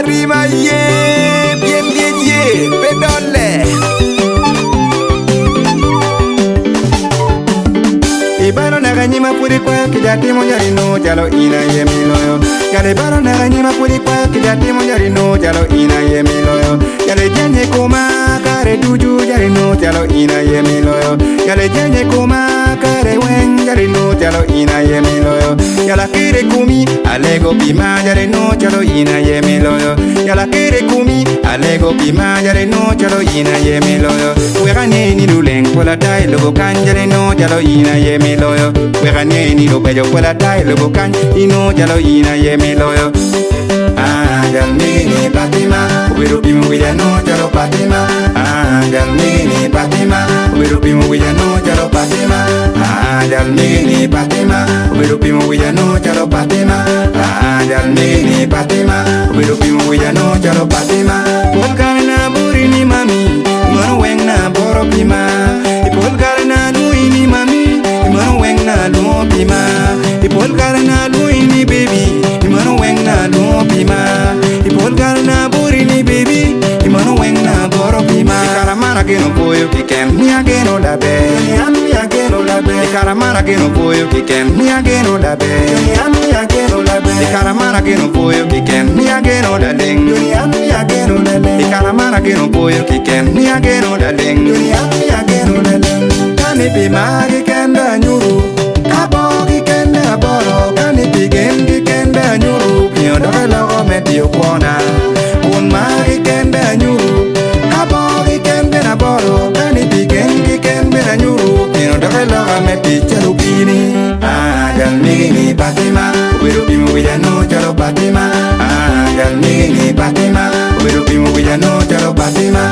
Arriba ye, bien ye, pedole. Ibaro na ganyima puri kwa kijati monjari no jalo ina ye miloyo. Yale baro na ganyima puri kwa kijati monjari no jalo ina ye miloyo. Yale jenye kuma kare tuju jari no jalo ina ye miloyo. Yale jenye kuma kare wen jari no jalo ina ye miloyo. Yala kere kumi alego pima jari no jalo ina ye miloyo. Yala kere kumi alego pima jari no jalo ina ye miloyo. Wegane ni luleng pola dai lobo kanjari no jalo ina ye miloyo. Wegane ni lo bejo pola dai lobo kan ino jalo ina ye miloyo. Jal mini Fatima, Wirupimu Wiyano jalo Fatima. Jal mini Fatima, Wirupimu Wiyano jalo Fatima. Jal mini Fatima, Wirupimu Wiyano jalo Fatima. Jal mini Fatima, Wirupimu Wiyano jalo Fatima. Polkarna burini mami, mano weng na boro pima. Polkarna luini mami, mano weng na luo pima. Polkarna luini baby, mano weng na luo pima. Polkarna burini baby, mano weng na boro pima. Ikaramana keno boyo kikem, ni ageno dabe. Ni ageno dabe. Ikaramana keno boyo kikem, ni ageno dabe. Ni ageno dabe. Ikaramana keno boyo kikem, ni ageno daling. Ni ageno daling. Ikaramana keno boyo kikem, ni ageno daling. Ni ageno daling. Kani pima kikenda nyuru, kabo kikenda boro. Kani pigen kikenda nyuru, pio dolo metio kuona. Kun ma kikenda nyuru, kabo kikenda na boro. Kani pigen kikenda nyuru, pio dolo metio chalupini. Jal mini Fatima, Wirupimu Wiyano jalo Fatima. Jal mini Fatima, Wirupimu Wiyano jalo Fatima.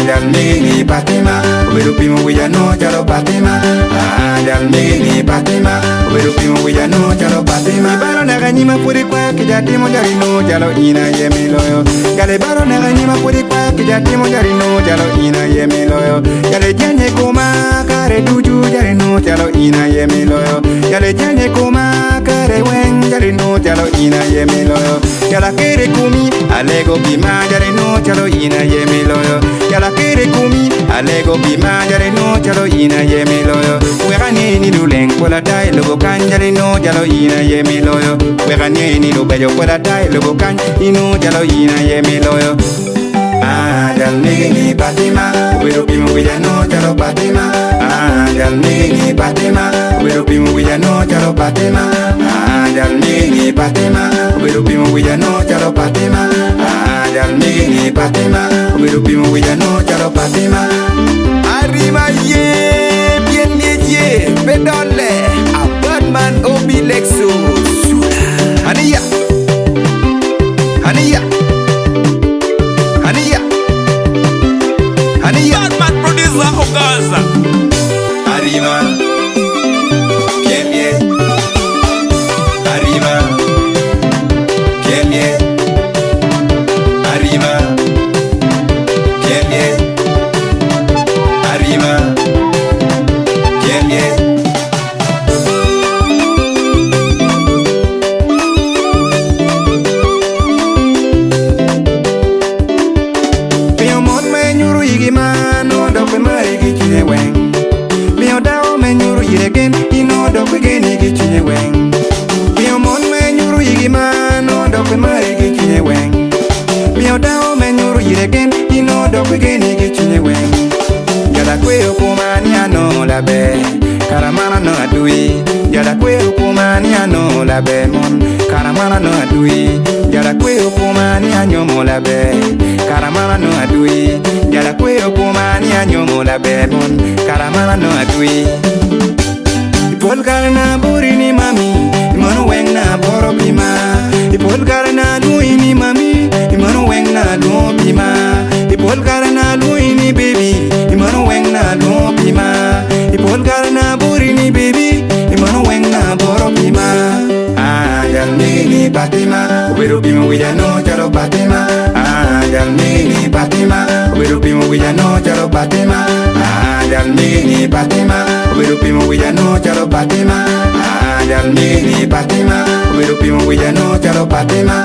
Jal mini Fatima, Wirupimu Wiyano jalo Fatima. Jal mini Fatima, Wirupimu Wiyano jalo Fatima. Baro na ganyima puri kwa kijati monjari no jalo ina ye miloyo. Gale baro na ganyima puri kwa kijati monjari no jalo ina ye miloyo. Gale jenye kuma kare tuju jari no jalo ina ye miloyo. Gale jenye kuma kare wen jari no jalo ina ye miloyo. Yala kere kumi alego pima jari no jalo ina ye miloyo. Yala kere kumi alego pima jari no jalo ina ye miloyo. Wegane ni luleng pola dai lobo kan jari no jalo ina ye miloyo. Wegane ni lo bejo pola dai lobo kan ino jalo ina ye miloyo. Jal mini Fatima, Wirupimu Wiyano jalo Fatima. Jal mini Fatima, Wirupimu Wiyano jalo Fatima. Jal mini Fatima, Wirupimu Wiyano jalo Fatima. Jal mini Fatima, Wirupimu Wiyano jalo Fatima. Arriba ye, bien ye, pedole. A Batman Obi Lexus. Haniya, Haniya, Haniya, Haniya. Batman producer Ogaza. Arriba, bien ye. Arriba, bien ye. Arriba, bien ye. Arriba, bien ye. Pio mon me nyuru yigi mano dok mari gi chinye weng. Pio dao me nyuru yiregen ino dok geni gi chinye weng. Pio mon me nyuru yigi mano dok mari gi chinye weng. Pio dao me nyuru yiregen ino dok geni gi chinye weng. Yala kweo kumani ano labe, karamana no adui. Yala kweo kumani ano labe mon, karamana no adui. Yala kweo kumani anyomo labe, karamana no adui. Yala kweo kumani anyomo labe mon, karamana no adui. Polkarna burini mami, imano weng na boro pima. Polkarna luini mami, imano weng na luo pima. Polkarna luini baby, imano weng na luo pima. Polkarna burini baby, imano weng na boro pima. Jal mini Fatima, Wirupimu Wiyano jalo Fatima. Jal mini Fatima, Wirupimu Wiyano jalo Fatima. Jal mini Fatima, Wirupimu Wiyano jalo Fatima. Jal mini Fatima, Wirupimu Wiyano jalo Fatima.